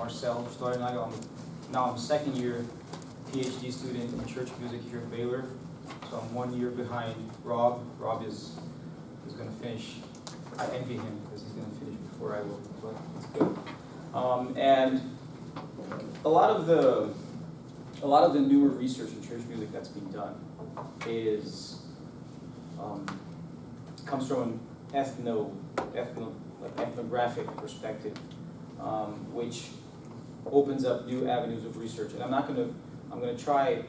Marcell, Steuernagel. I'm a second year PhD student in church music here at Baylor. So I'm 1 year behind Rob. Rob is going to finish. I envy him because he's going to finish before I will, but it's good. And a lot of the newer research in church music that's being done comes from an ethnographic perspective, which opens up new avenues of research. And I'm going to try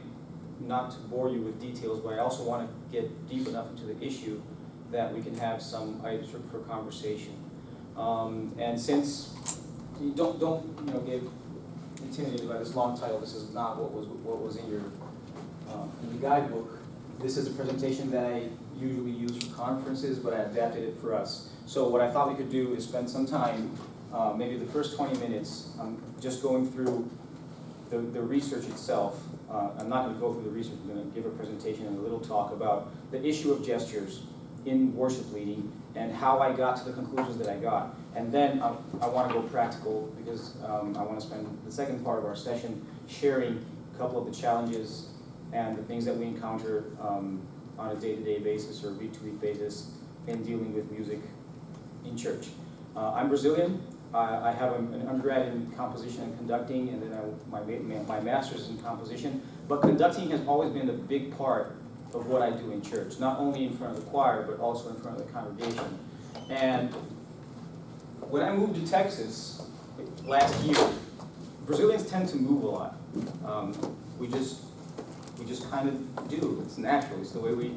not to bore you with details, but I also want to get deep enough into the issue that we can have some items for conversation. And since you don't get intimidated by this long title, this is not what was in your in the guidebook. This is a presentation that I usually use for conferences, but I adapted it for us. So what I thought we could do is spend some time, maybe the first 20 minutes, just going through the research itself. I'm not going to go through the research. I'm going to give a presentation and a little talk about the issue of gestures in worship leading and how I got to the conclusions that I got. And then I want to go practical because I want to spend the second part of our session sharing a couple of the challenges and the things that we encounter on a day-to-day basis or week-to-week basis in dealing with music in church. I'm Brazilian. I have an undergrad in composition and conducting, and then my master's in composition. But conducting has always been a big part of what I do in church, not only in front of the choir, but also in front of the congregation. And when I moved to Texas last year, Brazilians tend to move a lot. We just kind of do. It's natural. It's the way we.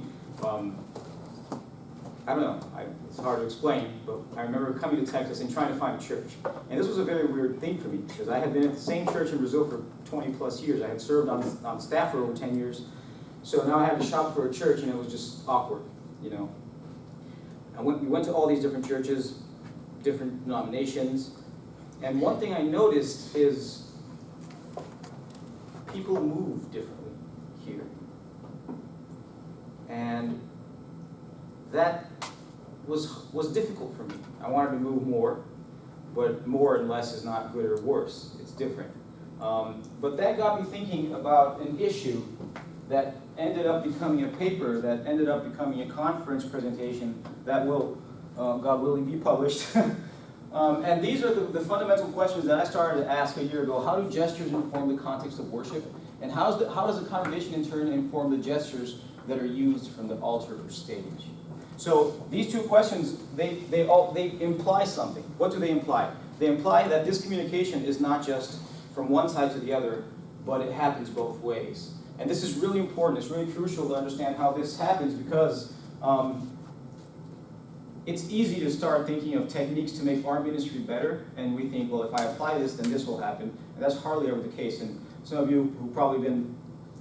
I don't know. It's hard to explain, but I remember coming to Texas and trying to find a church. And this was a very weird thing for me because I had been at the same church in Brazil for 20 plus years. I had served on staff for over 10 years. So now I had to shop for a church, and it was just awkward, you know. We went to all these different churches, different denominations, and one thing I noticed is people move differently here. And that was difficult for me. I wanted to move more, but more and less is not good or worse. It's different. But that got me thinking about an issue that ended up becoming a paper, that ended up becoming a conference presentation that will, God willing, be published. And these are the fundamental questions that I started to ask a year ago. How do gestures inform the context of worship? And how does the congregation in turn inform the gestures that are used from the altar or stage? So these two questions, they imply something. What do they imply? They imply that this communication is not just from one side to the other, but it happens both ways. And this is really important. It's really crucial to understand how this happens because it's easy to start thinking of techniques to make our ministry better, and we think, well, if I apply this, then this will happen. And that's hardly ever the case. And some of you who've probably been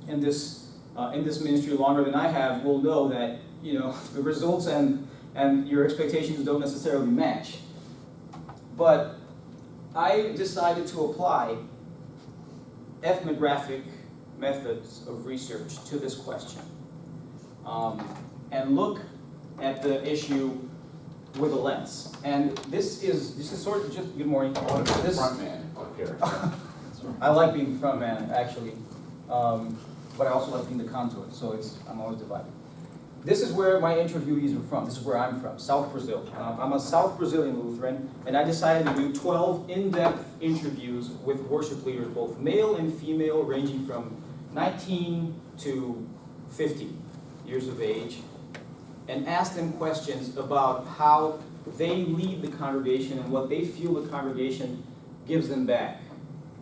in this ministry longer than I have will know that the results and your expectations don't necessarily match. But I decided to apply ethnographic methods of research to this question and look at the issue with a lens. And this is sort of just, good morning. Frontman up here. I like being the front man, actually, but I also like being the Kantor, so I'm always divided. This is where my interviewees are from. This is where I'm from, South Brazil. I'm a South Brazilian Lutheran, and I decided to do 12 in-depth interviews with worship leaders, both male and female, ranging from 19 to 50 years of age, and ask them questions about how they lead the congregation and what they feel the congregation gives them back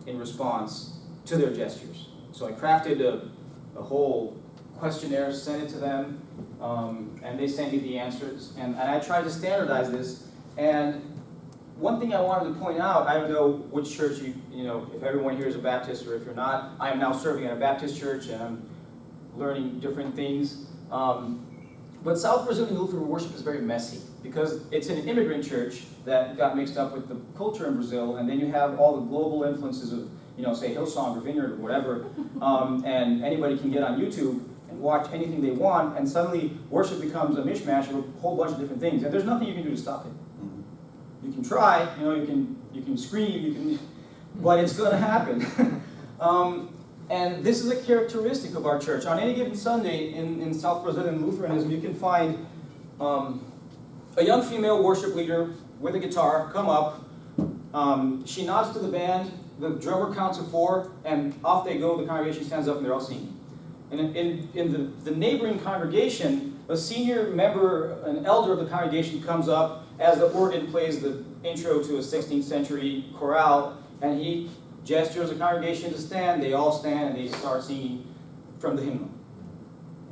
in response to their gestures. So I crafted a whole questionnaire, sent it to them, and they sent me the answers. And I tried to standardize this. And one thing I wanted to point out, I don't know which church if everyone here is a Baptist or if you're not, I am now serving at a Baptist church and I'm learning different things. But South Brazilian Lutheran worship is very messy because it's an immigrant church that got mixed up with the culture in Brazil, and then you have all the global influences of, say Hillsong or Vineyard or whatever, and anybody can get on YouTube and watch anything they want, and suddenly worship becomes a mishmash of a whole bunch of different things, and there's nothing you can do to stop it. You can try, you can scream, but it's going to happen. And this is a characteristic of our church. On any given Sunday in South Brazilian Lutheranism, you can find a young female worship leader with a guitar come up. She nods to the band, the drummer counts to 4, and off they go. The congregation stands up and they're all singing. And in the neighboring congregation, a senior member, an elder of the congregation comes up as the organ plays the intro to a 16th century chorale, and he gestures the congregation to stand. They all stand and they start singing from the hymnal.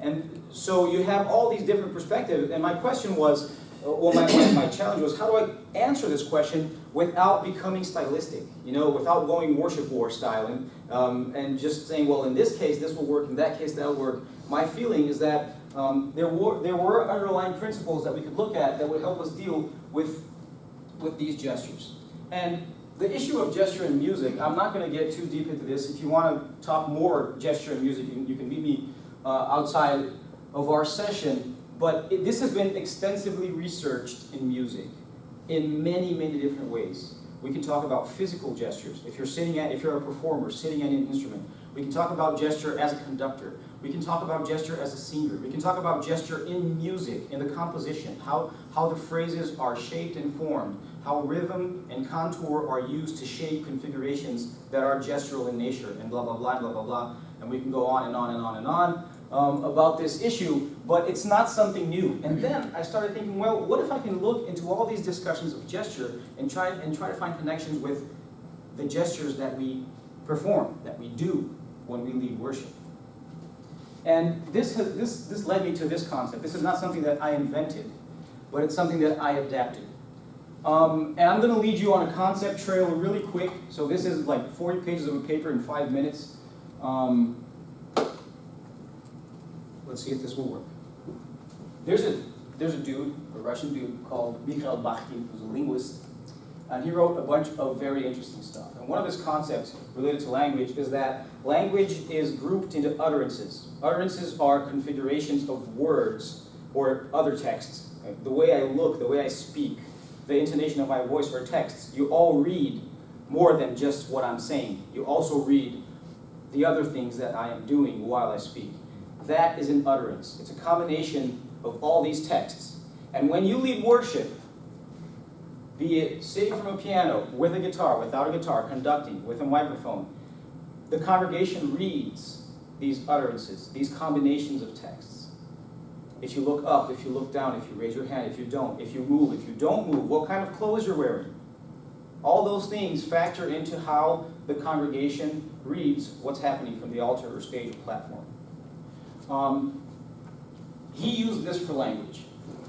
And so you have all these different perspectives, and my question was, well, my challenge was, how do I answer this question without becoming stylistic? You know, without going worship war style and just saying, well, in this case this will work, in that case that will work. My feeling is that there were underlying principles that we could look at that would help us deal with these gestures. And the issue of gesture in music, I'm not going to get too deep into this. If you want to talk more gesture in music, you can meet me outside of our session. But this has been extensively researched in music in many, many different ways. We can talk about physical gestures. If you're a performer sitting at an instrument, we can talk about gesture as a conductor. We can talk about gesture as a singer. We can talk about gesture in music, in the composition, how the phrases are shaped and formed, how rhythm and contour are used to shape configurations that are gestural in nature, and blah, blah, blah, blah, blah, blah. And we can go on and on and on and on about this issue, but it's not something new. And then I started thinking, well, what if I can look into all these discussions of gesture and try to find connections with the gestures that we perform, that we do when we lead worship. And this led me to this concept. This is not something that I invented, but it's something that I adapted. And I'm going to lead you on a concept trail really quick. So this is like 40 pages of a paper in 5 minutes. Let's see if this will work. There's a dude, a Russian dude called Mikhail Bakhtin, who's a linguist, and he wrote a bunch of very interesting stuff. And one of his concepts related to language is that language is grouped into utterances. Utterances are configurations of words or other texts. The way I look, the way I speak, the intonation of my voice or texts. You all read more than just what I'm saying. You also read the other things that I am doing while I speak. That is an utterance. It's a combination of all these texts. And when you lead worship, be it sitting from a piano, with a guitar, without a guitar, conducting, with a microphone, the congregation reads these utterances, these combinations of texts. If you look up, if you look down, if you raise your hand, if you don't, if you move, if you don't move, what kind of clothes you're wearing. All those things factor into how the congregation reads what's happening from the altar or stage or platform. He used this for language.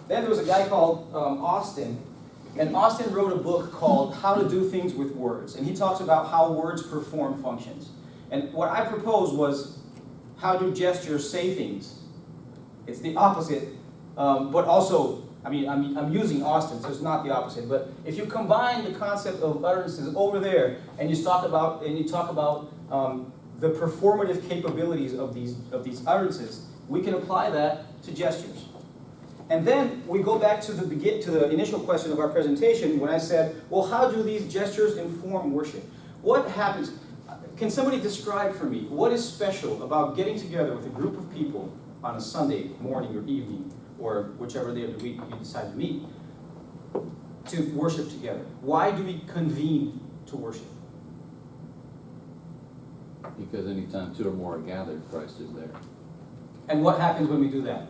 Then there was a guy called Austin, and Austin wrote a book called How to Do Things with Words, and he talks about how words perform functions. And what I proposed was, how do gestures say things? It's the opposite, but also, I mean, I'm using Austin, so it's not the opposite. But if you combine the concept of utterances over there, and you talk about the performative capabilities of these utterances, we can apply that to gestures. And then we go back to the initial question of our presentation when I said, well, how do these gestures inform worship? What happens? Can somebody describe for me what is special about getting together with a group of people on a Sunday morning or evening, or whichever day of the week you decide to meet, to worship together? Why do we convene to worship? Because anytime two or more are gathered, Christ is there. And what happens when we do that?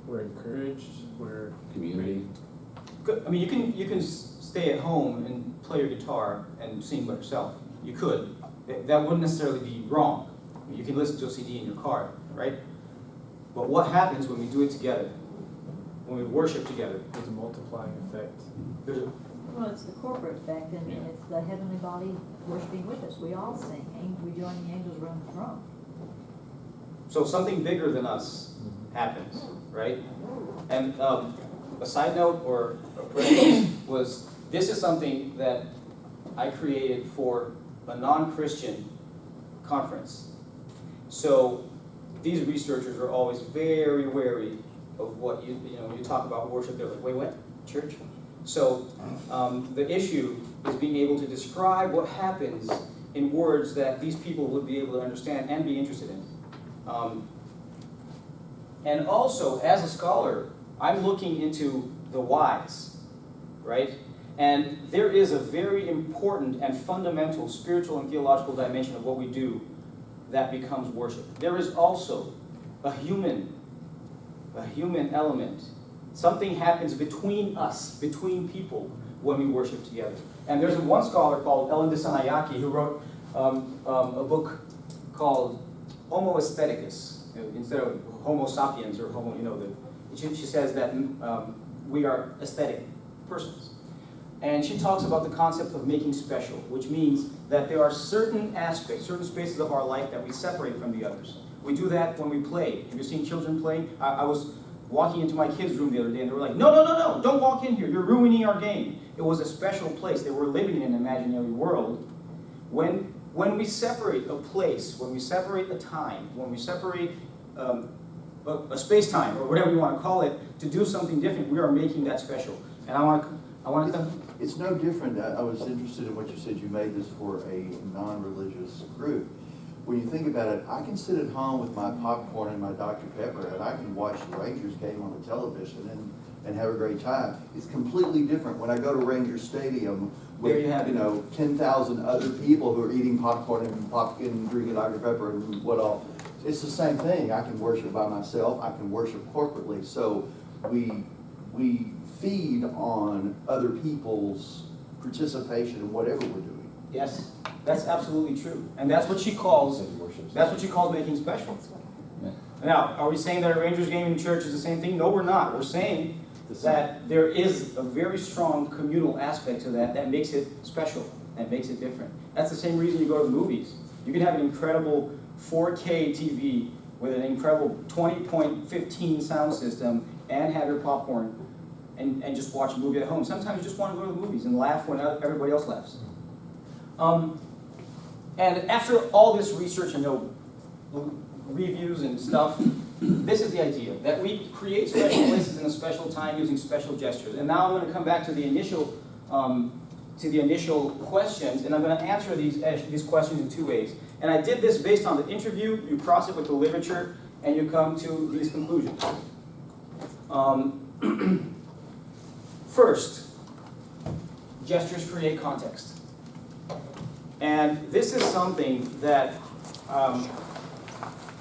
We're encouraged, we're Community. I mean, you can stay at home and play your guitar and sing by yourself. You could. That wouldn't necessarily be wrong. You can listen to a CD in your car, right? But what happens when we do it together? When we worship together? There's a multiplying effect. Well, it's the corporate effect, and Yeah. it's the heavenly body worshiping with us. We all sing, and we join the angels around the throne. So something bigger than us happens, right? And a side note or a parenthesis was, this is something that I created for a non-Christian conference. So these researchers are always very wary of what you know, when you talk about worship, they're like, wait, what? Church? So the issue is being able to describe what happens in words that these people would be able to understand and be interested in. And also, as a scholar, I'm looking into the whys, right? And there is a very important and fundamental spiritual and theological dimension of what we do that becomes worship. There is also a human element. Something happens between us, between people, when we worship together. And there's one scholar called Ellen DeSanayaki who wrote a book called Homo Aestheticus, instead of Homo sapiens or Homo, she says that we are aesthetic persons. And she talks about the concept of making special, which means that there are certain aspects, certain spaces of our life that we separate from the others. We do that when we play. Have you seen children play? I was walking into my kids' room the other day and they were like, no, don't walk in here, you're ruining our game. It was a special place. They were living in an imaginary world. When we separate a place, when we separate a time, when we separate a space-time, or whatever you want to call it, to do something different, we are making that special. And I want to... It's no different. I was interested in what you said. You made this for a non-religious group. When you think about it, I can sit at home with my popcorn and my Dr. Pepper, and I can watch the Rangers game on the television and have a great time. It's completely different when I go to Ranger Stadium with 10,000 other people who are eating popcorn and drinking Dr. Pepper and what all. It's the same thing. I can worship by myself. I can worship corporately. So we feed on other people's participation in whatever we're doing. Yes, that's absolutely true. And that's what she calls making special. Yeah. Now, are we saying that a Rangers game in church is the same thing? No, we're not. We're saying that there is a very strong communal aspect to that makes it special, that makes it different. That's the same reason you go to the movies. You can have an incredible 4K TV with an incredible 20.15 sound system and have your popcorn and just watch a movie at home. Sometimes you just want to go to the movies and laugh when everybody else laughs. And after all this research and reviews and stuff, this is the idea, that we create special places in a special time using special gestures. And now I'm going to come back to the initial questions, and I'm going to answer these questions in two ways. And I did this based on the interview. You cross it with the literature, and you come to these conclusions. First, gestures create context. And this is something that,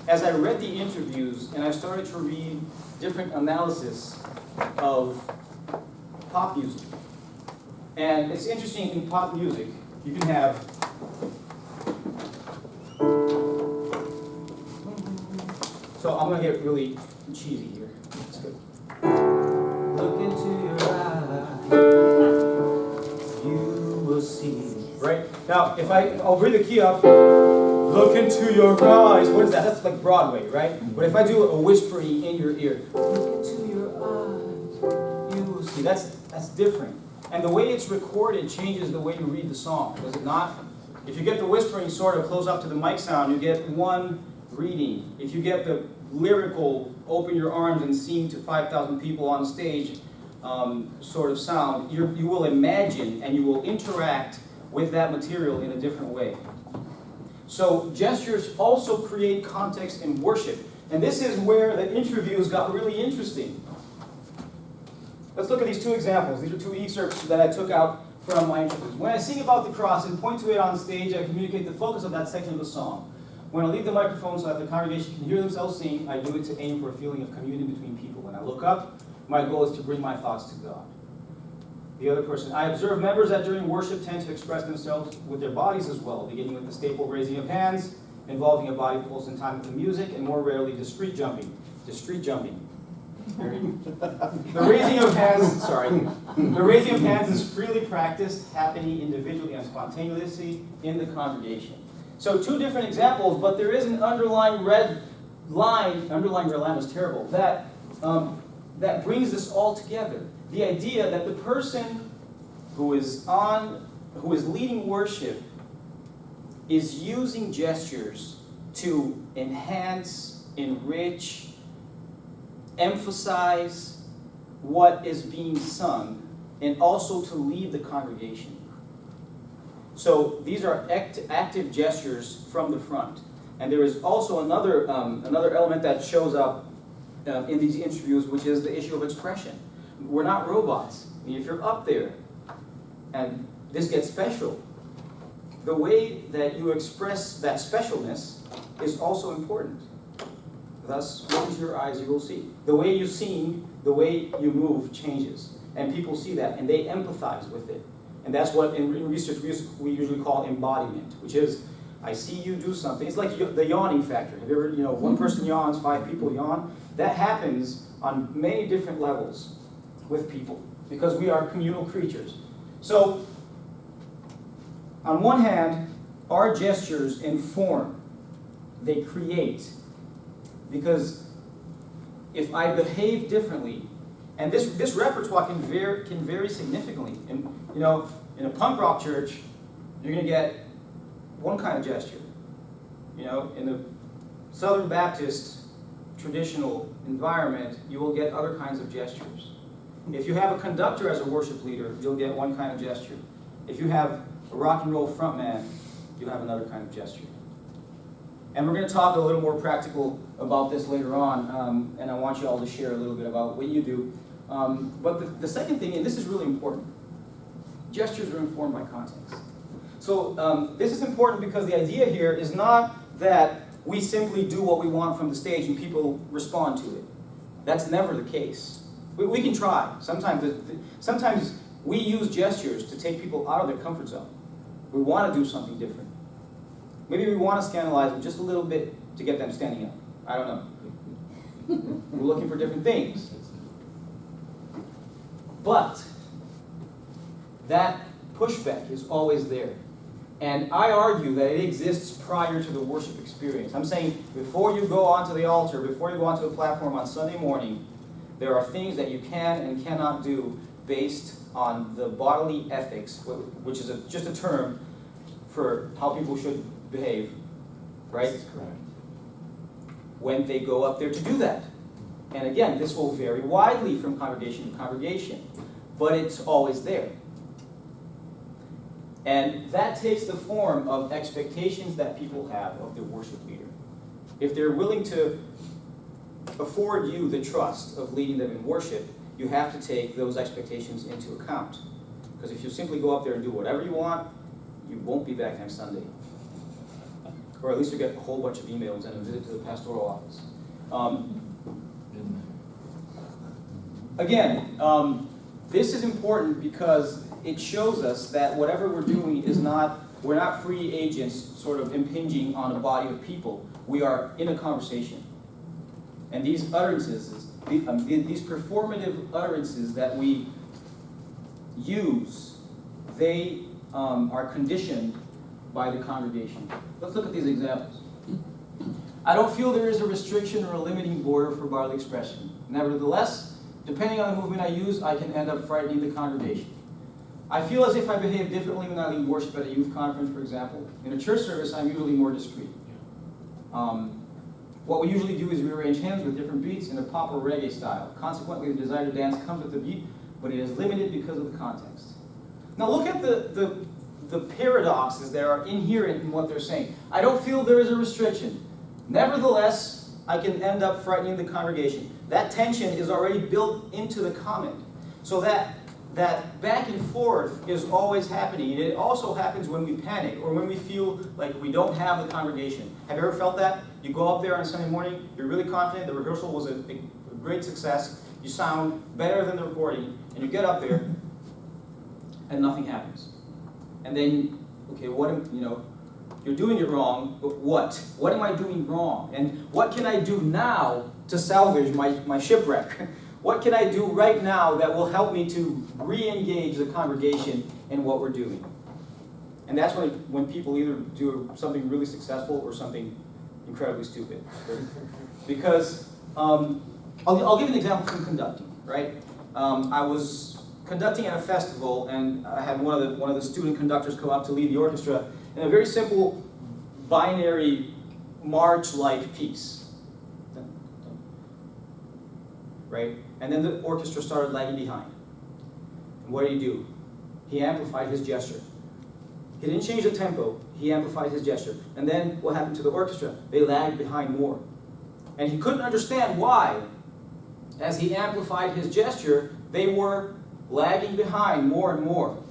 as I read the interviews and I started to read different analysis of pop music, and it's interesting in pop music, you can have so I'm going to get really cheesy here. That's good. Look into your eyes, you will see. Right? Now, I'll bring the key up. Look into your eyes. What is that? That's like Broadway, right? But if I do a whispering in your ear, look into your eyes, you will see. That's different. And the way it's recorded changes the way you read the song, does it not? If you get the whispering sort of close up to the mic sound, you get one reading. If you get the lyrical, open your arms and sing to 5,000 people on stage sort of sound, you will imagine and you will interact with that material in a different way. So gestures also create context in worship. And this is where the interviews got really interesting. Let's look at these two examples. These are two excerpts that I took out from my interviews. When I sing about the cross and point to it on stage, I communicate the focus of that section of the song. When I leave the microphone so that the congregation can hear themselves sing, I do it to aim for a feeling of communion between people. When I look up, my goal is to bring my thoughts to God. The other person, I observe members that during worship tend to express themselves with their bodies as well, beginning with the staple raising of hands, involving a body pulse in time with the music, and more rarely discrete jumping. Discrete jumping. The raising of hands is freely practiced, happening individually and spontaneously in the congregation. So two different examples, but there is an underlying red line was terrible, that brings this all together. The idea that the person who is leading worship is using gestures to enhance, enrich, emphasize what is being sung and also to lead the congregation. So these are active gestures from the front. And there is also another element that shows up in these interviews, which is the issue of expression. We're not robots. I mean, if you're up there, and this gets special, the way that you express that specialness is also important. Thus, look into your eyes, you will see. The way you sing, the way you move changes. And people see that, and they empathize with it. And that's what in research we usually call embodiment, which is, I see you do something. It's like the yawning factor. Have you ever, one person yawns, 5 people yawn? That happens on many different levels with people, because we are communal creatures. So, on one hand, our gestures inform, they create. Because if I behave differently, and this repertoire can vary significantly. And in a punk rock church, you're going to get one kind of gesture. In the Southern Baptist traditional environment, you will get other kinds of gestures. If you have a conductor as a worship leader, you'll get one kind of gesture. If you have a rock and roll frontman, you'll have another kind of gesture. And we're going to talk a little more practical about this later on, and I want you all to share a little bit about what you do. But the second thing, and this is really important, gestures are informed by context. So this is important because the idea here is not that we simply do what we want from the stage and people respond to it. That's never the case. We can try. Sometimes we use gestures to take people out of their comfort zone. We want to do something different. Maybe we want to scandalize them just a little bit to get them standing up. I don't know. We're looking for different things. But that pushback is always there. And I argue that it exists prior to the worship experience. I'm saying before you go onto the altar, before you go onto the platform on Sunday morning, there are things that you can and cannot do based on the bodily ethics, which is just a term for how people should behave, right? Correct. When they go up there to do that. And again, this will vary widely from congregation to congregation, but it's always there. And that takes the form of expectations that people have of their worship leader. If they're willing to afford you the trust of leading them in worship, you have to take those expectations into account. Because if you simply go up there and do whatever you want, you won't be back next Sunday. Or at least you get a whole bunch of emails and a visit to the pastoral office. Again, this is important because it shows us that whatever we're doing is we're not free agents sort of impinging on a body of people. We are in a conversation. And these utterances, these performative utterances that we use, they are conditioned by the congregation. Let's look at these examples. I don't feel there is a restriction or a limiting border for bodily expression. Nevertheless, depending on the movement I use, I can end up frightening the congregation. I feel as if I behave differently when I lead worship at a youth conference, for example. In a church service, I'm usually more discreet. What we usually do is rearrange hymns with different beats in a pop or reggae style. Consequently, the desire to dance comes with the beat, but it is limited because of the context. Now look at the paradoxes that are inherent in what they're saying. I don't feel there is a restriction. Nevertheless, I can end up frightening the congregation. That tension is already built into the comment. So that back and forth is always happening. And it also happens when we panic or when we feel like we don't have the congregation. Have you ever felt that? You go up there on Sunday morning, you're really confident, the rehearsal was a great success, you sound better than the recording, and you get up there, and nothing happens. And then, okay, you're doing it wrong, but what? What am I doing wrong? And what can I do now to salvage my shipwreck? What can I do right now that will help me to re-engage the congregation in what we're doing? And that's when people either do something really successful or something incredibly stupid. Because, I'll give an example from conducting, right? I was conducting at a festival, and I had one of the student conductors come up to lead the orchestra in a very simple binary march-like piece. Right? And then the orchestra started lagging behind. what did he do? He amplified his gesture. He didn't change the tempo, he amplified his gesture. And then what happened to the orchestra? They lagged behind more. And he couldn't understand why, as he amplified his gesture, they were lagging behind more and more.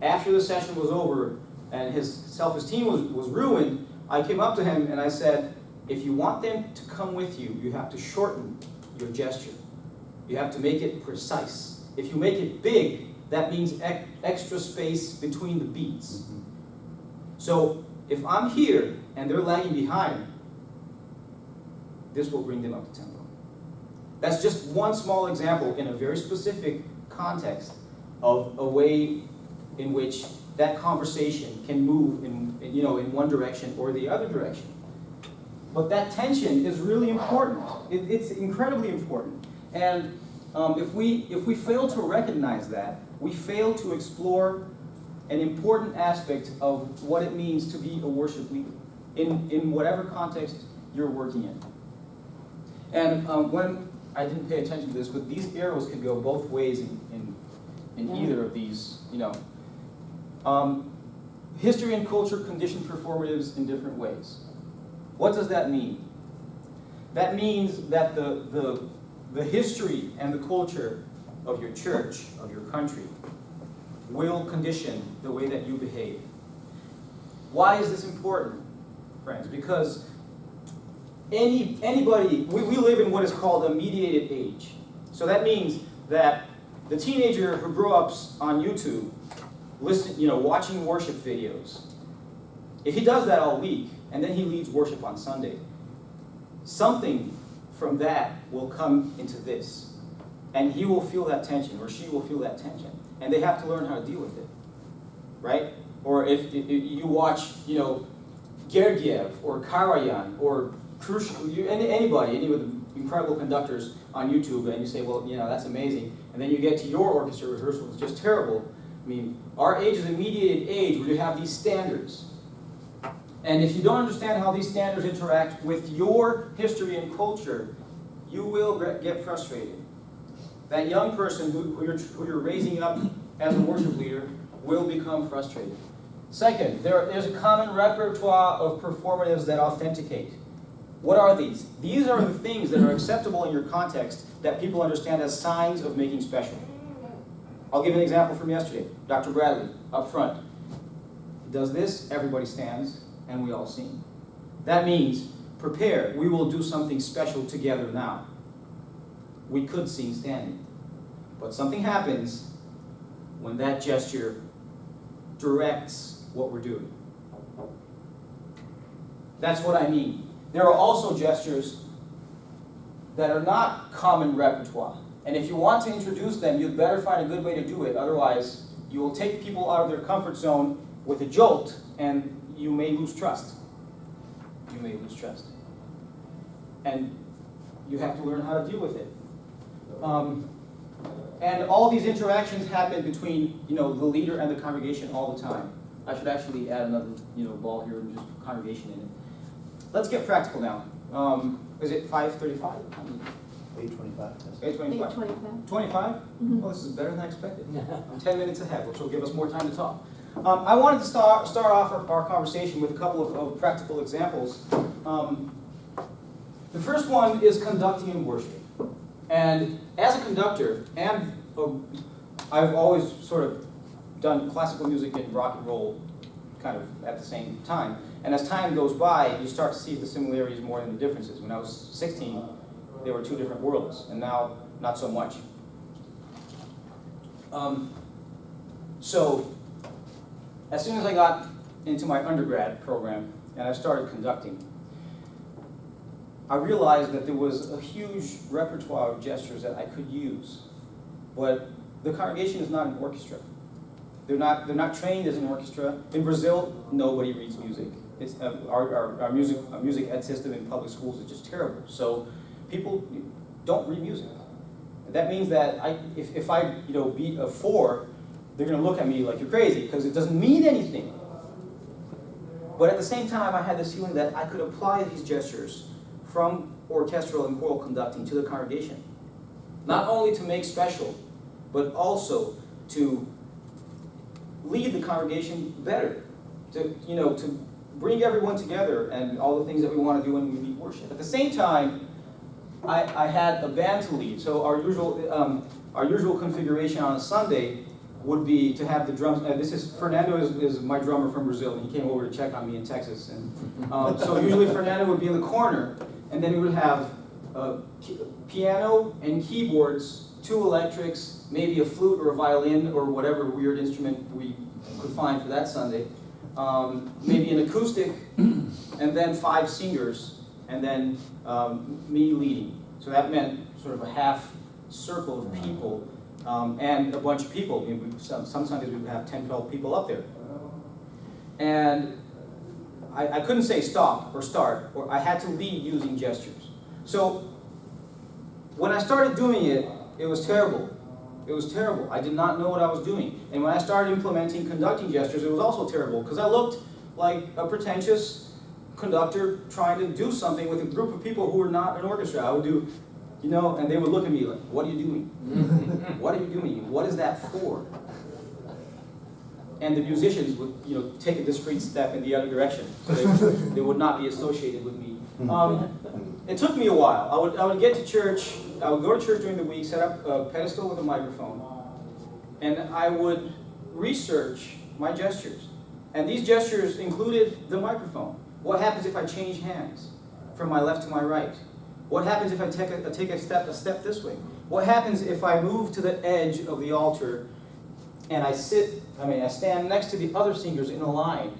After the session was over and his self-esteem was ruined, I came up to him and I said, if you want them to come with you, you have to shorten your gesture. You have to make it precise. If you make it big, that means extra space between the beats. So if I'm here and they're lagging behind, this will bring them up to tempo. That's just one small example in a very specific context of a way in which that conversation can move in one direction or the other direction. But that tension is really important. It's incredibly important. And if we fail to recognize that, we fail to explore an important aspect of what it means to be a worship leader in whatever context you're working in. And when I didn't pay attention to this, but these arrows could go both ways in either of these, history and culture condition performatives in different ways. What does that mean? That means that the history and the culture of your church, of your country, will condition the way that you behave. Why is this important, friends? Because anybody, we live in what is called a mediated age. So that means that the teenager who grew up on YouTube, watching worship videos, if he does that all week, and then he leads worship on Sunday, something from that will come into this. And he will feel that tension, or she will feel that tension. And they have to learn how to deal with it, right? Or if you watch, Gergiev, or Karajan, or anybody, any of the incredible conductors on YouTube, and you say, well, that's amazing. And then you get to your orchestra rehearsal, it's just terrible. I mean, our age is a mediated age where you have these standards. And if you don't understand how these standards interact with your history and culture, you will get frustrated. That young person who you're raising up as a worship leader will become frustrated. Second, there's a common repertoire of performatives that authenticate. What are these? These are the things that are acceptable in your context that people understand as signs of making special. I'll give an example from yesterday. Dr. Bradley, up front. He does this, everybody stands, and we all sing. That means, prepare, we will do something special together now. We could sing standing. But something happens when that gesture directs what we're doing. That's what I mean. There are also gestures that are not common repertoire. And if you want to introduce them, you'd better find a good way to do it. Otherwise, you will take people out of their comfort zone with a jolt, and you may lose trust. You may lose trust. And you have to learn how to deal with it. And all these interactions happen between, the leader and the congregation all the time. I should actually add another, ball here and just put congregation in it. Let's get practical now. Is it 5:35? 8:25. 8:25. 8:25. 25? Oh, this is better than I expected. I'm 10 minutes ahead, which will give us more time to talk. I wanted to start off our conversation with a couple of practical examples. The first one is conducting in worship. And as a conductor, and I've always sort of done classical music and rock and roll kind of at the same time. And as time goes by, you start to see the similarities more than the differences. When I was 16, they were two different worlds, and now not so much. So as soon as I got into my undergrad program and I started conducting, I realized that there was a huge repertoire of gestures that I could use. But the congregation is not an orchestra. They're not trained as an orchestra. In Brazil, nobody reads music. It's our music ed system in public schools is just terrible. So people don't read music. That means that if I beat a 4, they're going to look at me like you're crazy because it doesn't mean anything. But at the same time, I had this feeling that I could apply these gestures from orchestral and choral conducting to the congregation. Not only to make special, but also to lead the congregation better, to bring everyone together and all the things that we want to do when we lead worship. At the same time, I had a band to lead, so our usual configuration on a Sunday would be to have the drums. Fernando is my drummer from Brazil, and he came over to check on me in Texas. And so usually Fernando would be in the corner, and then we would have piano and keyboards, 2 electrics, maybe a flute or a violin or whatever weird instrument we could find for that Sunday, maybe an acoustic, and then 5 singers, and then me leading. So that meant sort of a half circle of people. And a bunch of people. I mean, some Sundays we would have 10, 12 people up there. And I couldn't say stop or start, or I had to lead using gestures. So when I started doing it, it was terrible. It was terrible. I did not know what I was doing. And when I started implementing conducting gestures, it was also terrible, because I looked like a pretentious conductor trying to do something with a group of people who were not an orchestra. I would do, and they would look at me like, what are you doing? What are you doing? What is that for? And the musicians would, take a discreet step in the other direction, so they would not be associated with me. It took me a while. I would get to church. I would go to church during the week, set up a pedestal with a microphone, and I would research my gestures. And these gestures included the microphone. What happens if I change hands from my left to my right? What happens if I take a step this way? What happens if I move to the edge of the altar and I stand next to the other singers in a line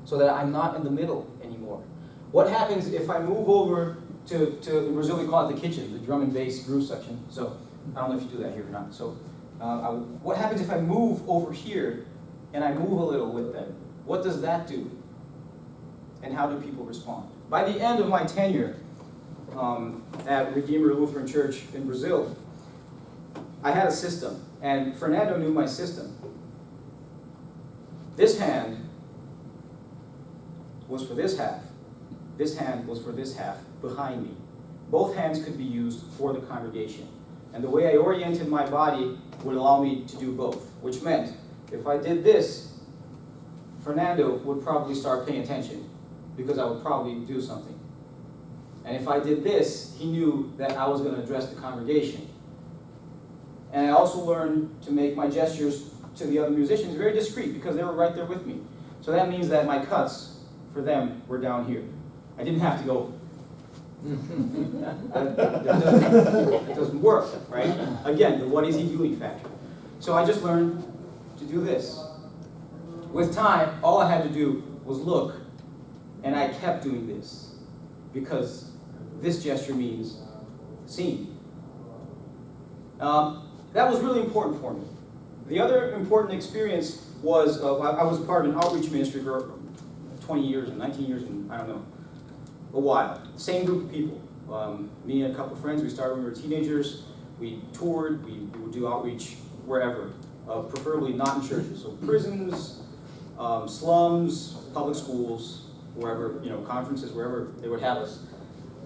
so that I'm not in the middle anymore? What happens if I move over to in Brazil we call it the kitchen, the drum and bass groove section. So I don't know if you do that here or not. So what happens if I move over here and I move a little with them? What does that do? And how do people respond? By the end of my tenure at Redeemer Lutheran Church in Brazil, I had a system, and Fernando knew my system. This hand was for this half. This hand was for this half behind me. Both hands could be used for the congregation. And the way I oriented my body would allow me to do both, which meant if I did this, Fernando would probably start paying attention because I would probably do something. And if I did this, he knew that I was going to address the congregation. And I also learned to make my gestures to the other musicians very discreet because they were right there with me. So that means that my cuts for them were down here. I didn't have to go. It doesn't work, right? Again, the what is he doing factor. So I just learned to do this. With time, all I had to do was look, and I kept doing this because this gesture means sing. That was really important for me. The other important experience was I was part of an outreach ministry for 20 years and 19 years and I don't know, a while. Same group of people. Me and a couple of friends, we started when we were teenagers. We toured, we would do outreach wherever, preferably not in churches. So prisons, slums, public schools, wherever, conferences, wherever they would have us.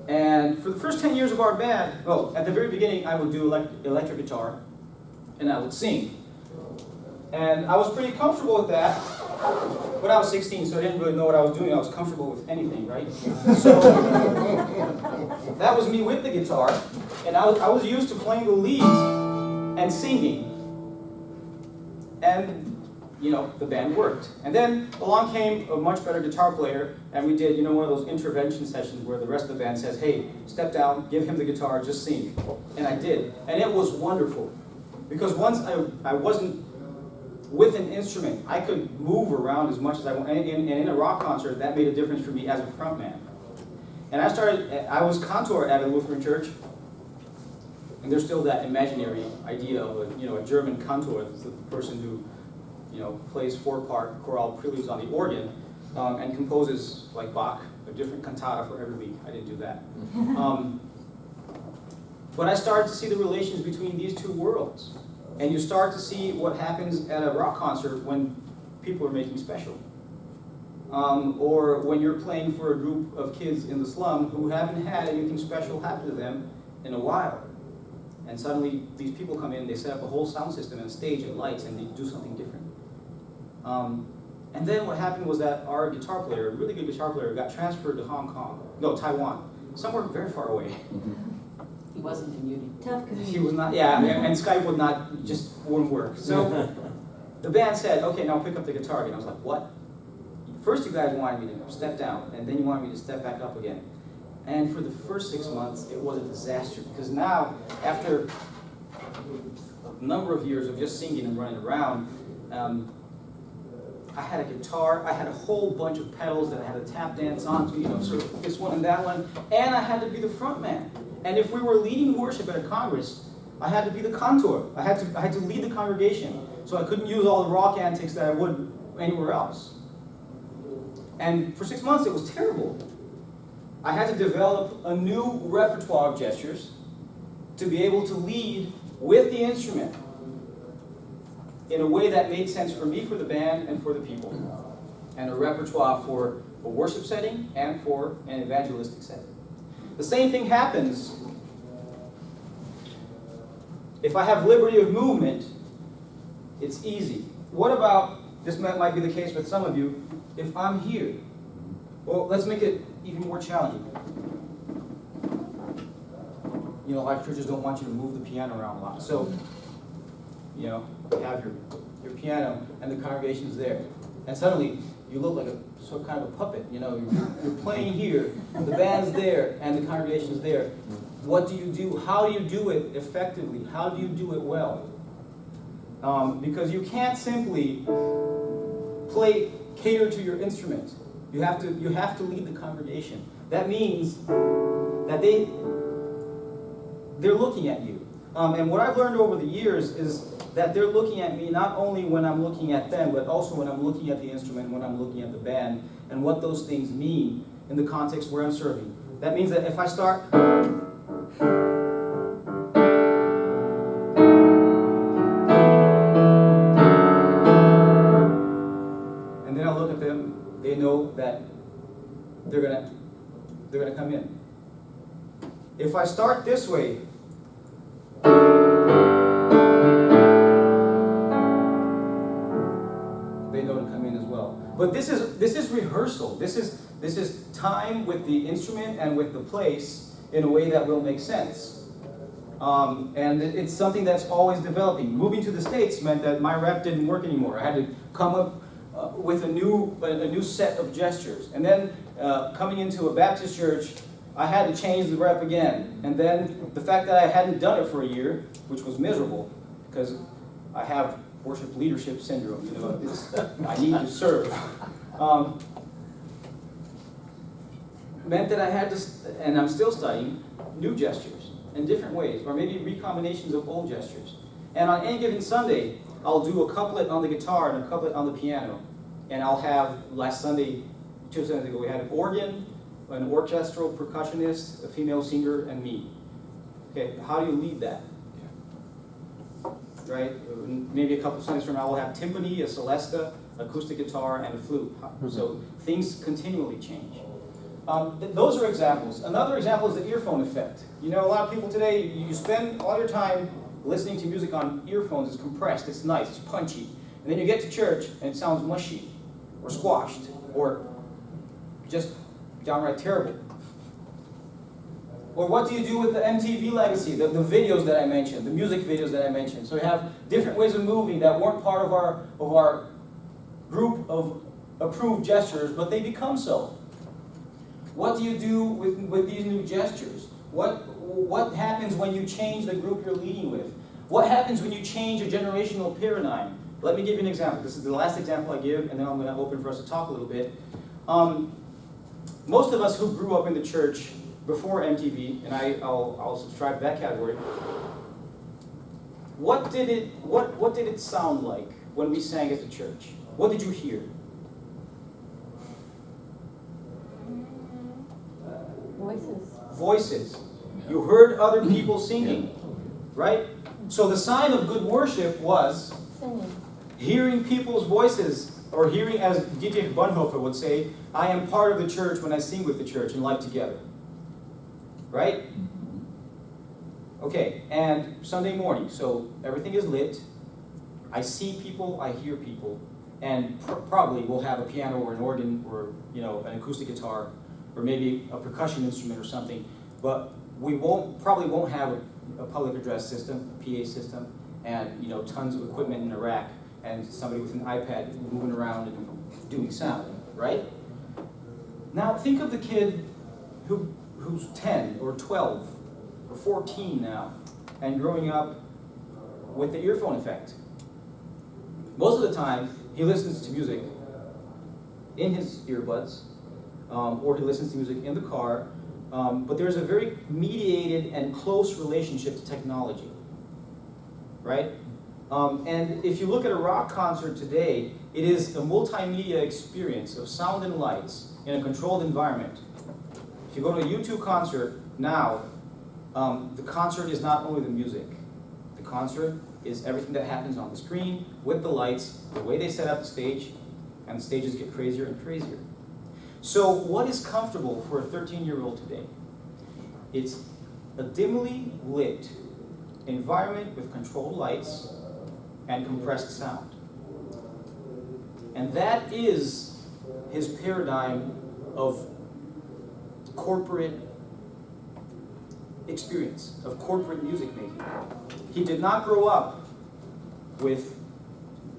And for the first 10 years of our band, at the very beginning, I would do electric guitar, and I would sing. And I was pretty comfortable with that, but I was 16, so I didn't really know what I was doing. I was comfortable with anything, right? So that was me with the guitar, and I was used to playing the leads and singing. And the band worked. And then along came a much better guitar player, and we did, one of those intervention sessions where the rest of the band says, hey, step down, give him the guitar, just sing. And I did. And it was wonderful. Because once I wasn't with an instrument, I could move around as much as I wanted. And in a rock concert, that made a difference for me as a frontman. And I was Kantor at a Lutheran church, and there's still that imaginary idea of a German Kantor, the person who plays 4-part chorale preludes on the organ and composes, like Bach, a different cantata for every week. I didn't do that. But I started to see the relations between these two worlds. And you start to see what happens at a rock concert when people are making special. Or when you're playing for a group of kids in the slum who haven't had anything special happen to them in a while. And suddenly, these people come in, they set up a whole sound system and a stage and lights, and they do something different. And then what happened was that our guitar player, a really good guitar player, got transferred to Taiwan, somewhere very far away. He wasn't commuting. Tough He community. was not, yeah, and Skype would not, wouldn't work. So the band said, okay, now pick up the guitar again. I was like, what? First you guys wanted me to step down, and then you wanted me to step back up again. And for the first 6 months, it was a disaster, because now, after a number of years of just singing and running around, I had a guitar, I had a whole bunch of pedals that I had to tap dance onto, sort of this one and that one, and I had to be the front man. And if we were leading worship at a congress, I had to be the cantor. I had to lead the congregation, so I couldn't use all the rock antics that I would anywhere else. And for 6 months, it was terrible. I had to develop a new repertoire of gestures to be able to lead with the instrument in a way that made sense for me, for the band, and for the people. And a repertoire for a worship setting and for an evangelistic setting. The same thing happens if I have liberty of movement. It's easy. What about, this might be the case with some of you, if I'm here? Well, let's make it even more challenging. A lot of churches don't want you to move the piano around a lot. So, you have your piano and the congregation's there. And suddenly, you look like kind of a puppet. You're playing here, the band's there, and the congregation's there. What do you do? How do you do it effectively? How do you do it well? Because you can't simply cater to your instrument. You have to lead the congregation. That means that they're looking at you. And what I've learned over the years is that they're looking at me not only when I'm looking at them, but also when I'm looking at the instrument, when I'm looking at the band, and what those things mean in the context where I'm serving. That means that if I start... and then I look at them, they know that they're gonna come in. If I start this way, they know to come in as well. But this is rehearsal. This is time with the instrument and with the place in a way that will make sense. And it's something that's always developing. Moving to the States meant that my rep didn't work anymore. I had to come up with a new set of gestures. And then coming into a Baptist church, I had to change the rep again. And then the fact that I hadn't done it for a year, which was miserable, because I have worship leadership syndrome, I need to serve. Meant that I had to, and I'm still studying, new gestures in different ways, or maybe recombinations of old gestures. And on any given Sunday, I'll do a couplet on the guitar and a couplet on the piano. And I'll have, last Sunday, 2 Sundays ago, we had an organ, an orchestral percussionist, a female singer, and me. Okay, how do you lead that? Right? Maybe a couple of Sundays from now, we'll have timpani, a celesta, acoustic guitar, and a flute. So things continually change. Those are examples. Another example is the earphone effect. A lot of people today, you spend all your time listening to music on earphones. It's compressed, it's nice, it's punchy. And then you get to church, and it sounds mushy, or squashed, or just downright terrible. Or what do you do with the MTV legacy, the videos that I mentioned, the music videos that I mentioned? So we have different ways of moving that weren't part of our group of approved gestures, but they become so. What do you do with these new gestures? What happens when you change the group you're leading with? What happens when you change a generational paradigm? Let me give you an example. This is the last example I give, and then I'm going to open for us to talk a little bit. Most of us who grew up in the church before MTV, and I'll subscribe to that category. What did it sound like when we sang at the church? What did you hear? Voices. You heard other people singing, right? So the sign of good worship was hearing people's voices, or hearing, as Dietrich Bonhoeffer would say, I am part of the church when I sing with the church and life together. Right? Okay, and Sunday morning, so everything is lit. I see people, I hear people, and probably we'll have a piano or an organ or, you know, an acoustic guitar or maybe a percussion instrument or something, but we probably won't have a public address system, a PA system, and, you know, tons of equipment in a rack and somebody with an iPad moving around and doing sound, right? Now think of the kid who's 10 or 12 or 14 now and growing up with the earphone effect. Most of the time, he listens to music in his earbuds, or he listens to music in the car, but there's a very mediated and close relationship to technology, right? And if you look at a rock concert today, it is a multimedia experience of sound and lights in a controlled environment. If you go to a U2 concert now, the concert is not only the music. The concert is everything that happens on the screen, with the lights, the way they set up the stage, and the stages get crazier and crazier. So what is comfortable for a 13-year-old today? It's a dimly lit environment with controlled lights and compressed sound. And that is his paradigm of corporate experience, of corporate music making. He did not grow up with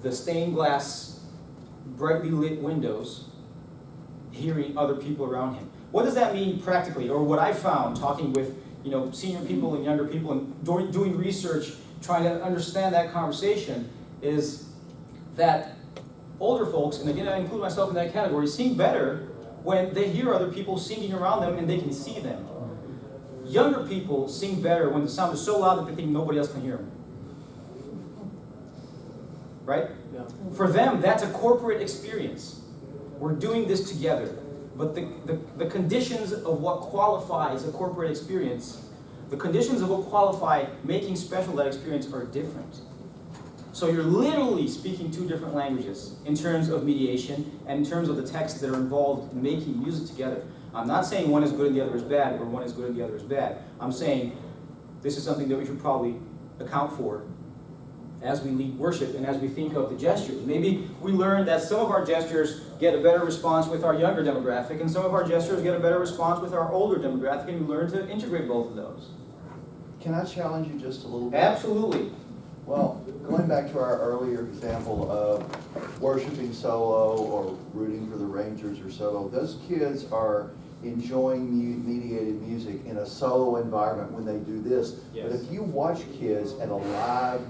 the stained glass, brightly lit windows, hearing other people around him. What does that mean practically? Or what I found talking with, you know, senior people and younger people and doing research, trying to understand that conversation, is that older folks, and again I include myself in that category, sing better when they hear other people singing around them and they can see them. Younger people sing better when the sound is so loud that they think nobody else can hear them. Right? Yeah. For them, that's a corporate experience. We're doing this together. But the conditions of what qualifies a corporate experience, the conditions of what qualify making special that experience are different. So you're literally speaking two different languages in terms of mediation and in terms of the texts that are involved in making music together. I'm not saying one is good and the other is bad, or one is good and the other is bad. I'm saying this is something that we should probably account for as we lead worship and as we think of the gestures. Maybe we learn that some of our gestures get a better response with our younger demographic, and some of our gestures get a better response with our older demographic, and we learn to integrate both of those. Can I challenge you just a little bit? Absolutely. Well, going back to our earlier example of worshiping solo or rooting for the Rangers or solo, those kids are enjoying mediated music in a solo environment when they do this. Yes. But if you watch kids at a live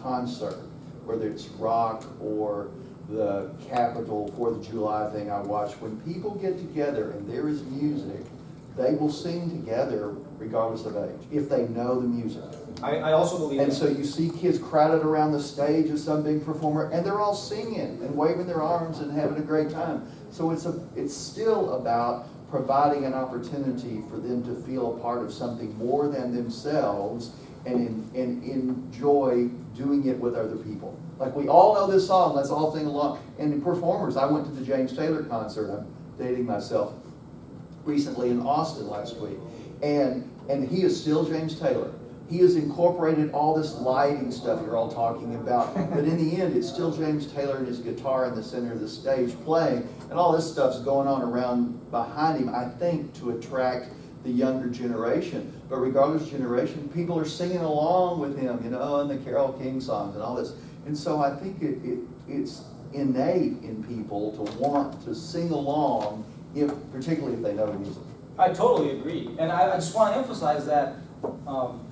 concert, whether it's rock or the Capitol 4th of July thing I watched, when people get together and there is music, they will sing together regardless of age, if they know the music. I also believe And that. so you see kids crowded around the stage of some big performer, and they're all singing and waving their arms and having a great time. So it's still about providing an opportunity for them to feel a part of something more than themselves and enjoy doing it with other people. Like, we all know this song, let's all sing along. And the performers, I went to the James Taylor concert, I'm dating myself, recently in Austin last week. And he is still James Taylor. He has incorporated all this lighting stuff you're all talking about, but in the end, it's still James Taylor and his guitar in the center of the stage playing, and all this stuff's going on around behind him, I think, to attract the younger generation. But regardless of generation, people are singing along with him, you know, and the Carole King songs and all this. And so I think it's innate in people to want to sing along, particularly if they know the music. I totally agree. And I just want to emphasize that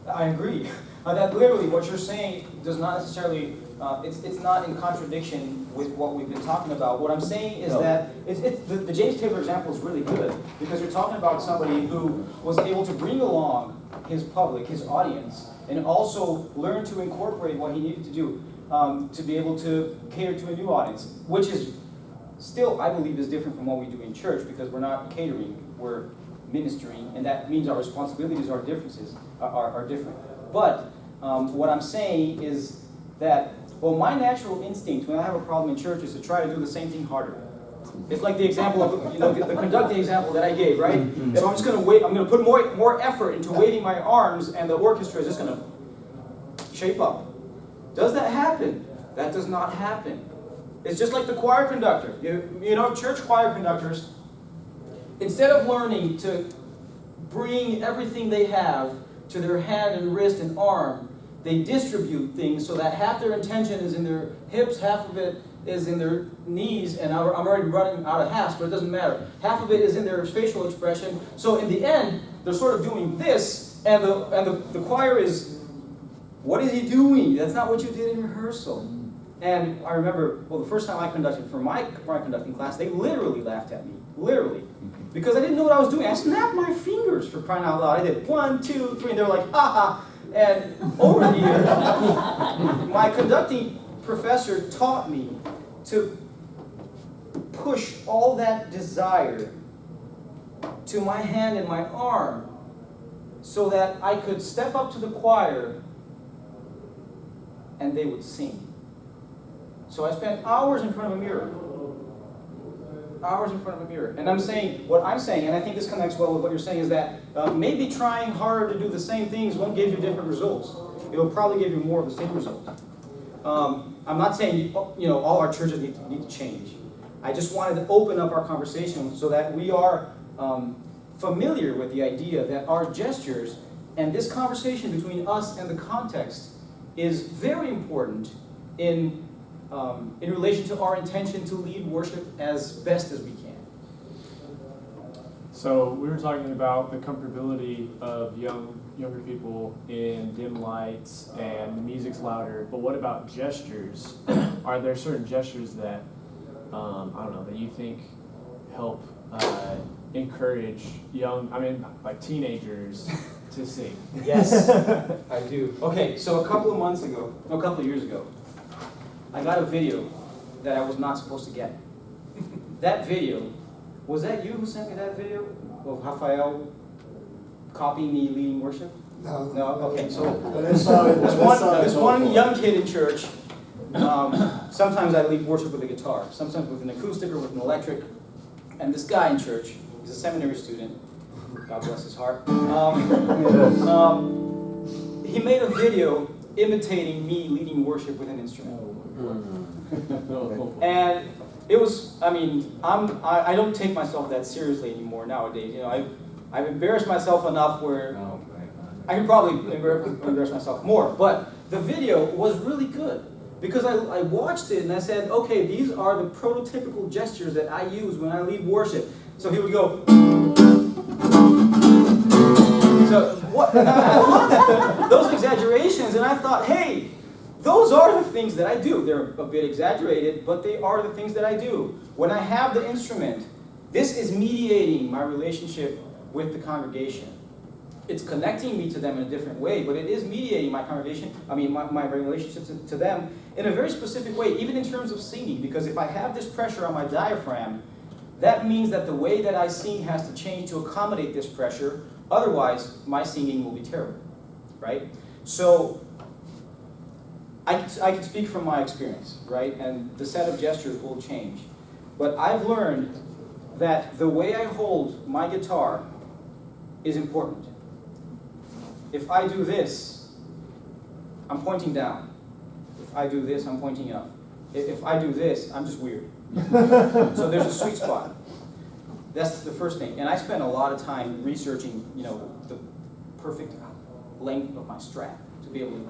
I agree. That literally what you're saying does not necessarily, it's not in contradiction with what we've been talking about. What I'm saying is that the James Taylor example is really good, because you're talking about somebody who was able to bring along his public, his audience, and also learn to incorporate what he needed to do to be able to cater to a new audience, which is still, I believe, is different from what we do in church, because we're not catering, we're ministering, and that means our responsibilities, our differences are different. But what I'm saying is that, well, my natural instinct when I have a problem in church is to try to do the same thing harder. It's like the example of, the conducting example that I gave, right? If I'm just gonna wait, I'm gonna put more effort into waving my arms, and the orchestra is just gonna shape up. Does that happen? That does not happen. It's just like the choir conductor. Church choir conductors, instead of learning to bring everything they have to their hand and wrist and arm, they distribute things so that half their intention is in their hips, half of it is in their knees, and I'm already running out of halves, but it doesn't matter. Half of it is in their facial expression. So in the end, they're sort of doing this, and the choir is, what is he doing? That's not what you did in rehearsal. And I remember, the first time I conducted for my conducting class, they literally laughed at me, literally. Because I didn't know what I was doing. I snapped my fingers, for crying out loud. I did 1, 2, 3, and they were like, ha ha. And over the years, my conducting professor taught me to push all that desire to my hand and my arm so that I could step up to the choir and they would sing. So I spent hours in front of a mirror. Hours in front of a mirror. And what I'm saying, and I think this connects well with what you're saying, is that maybe trying harder to do the same things won't give you different results. It will probably give you more of the same result. I'm not saying all our churches need to change. I just wanted to open up our conversation so that we are familiar with the idea that our gestures and this conversation between us and the context is very important in relation to our intention to lead worship as best as we can. So we were talking about the comfortability of younger people in dim lights and the music's louder, but what about gestures? Are there certain gestures that, that you think help encourage like teenagers to sing? Yes, I do. Okay, so a couple of years ago, I got a video that I was not supposed to get. That video, was that you who sent me that video of Rafael copying me leading worship? No. No? Okay, so But I saw it. this one young kid in church, sometimes I lead worship with a guitar, sometimes with an acoustic or with an electric, and this guy in church, he's a seminary student, God bless his heart, he made a video imitating me leading worship with an instrument. And it was, I don't take myself that seriously anymore nowadays. I've embarrassed myself enough where I can probably embarrass myself more. But the video was really good because I watched it and I said, okay, these are the prototypical gestures that I use when I lead worship. So he would go. So what? And I looked at those exaggerations and I thought, hey, those are the things that I do. They're a bit exaggerated, but they are the things that I do. When I have the instrument, this is mediating my relationship with the congregation. It's connecting me to them in a different way, but it is mediating my congregation, my relationship to them in a very specific way, even in terms of singing, because if I have this pressure on my diaphragm, that means that the way that I sing has to change to accommodate this pressure, otherwise my singing will be terrible, right? So, I can speak from my experience, right? And the set of gestures will change. But I've learned that the way I hold my guitar is important. If I do this, I'm pointing down. If I do this, I'm pointing up. If I do this, I'm just weird. So there's a sweet spot. That's the first thing. And I spent a lot of time researching, the perfect length of my strap to be able to.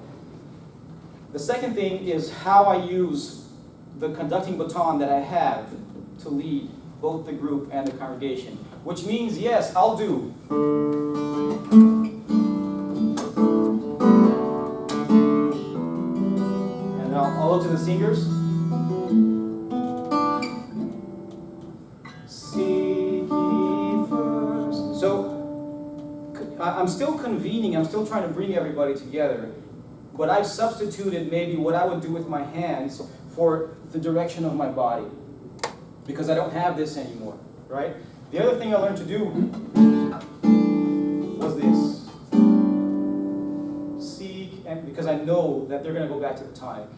The second thing is how I use the conducting baton that I have to lead both the group and the congregation. Which means, yes, I'll do. And I'll look to the singers. Seek ye first. So, I'm still convening, I'm still trying to bring everybody together. But I've substituted maybe what I would do with my hands for the direction of my body. Because I don't have this anymore, right? The other thing I learned to do was this. Seek, and because I know that they're going to go back to the tonic.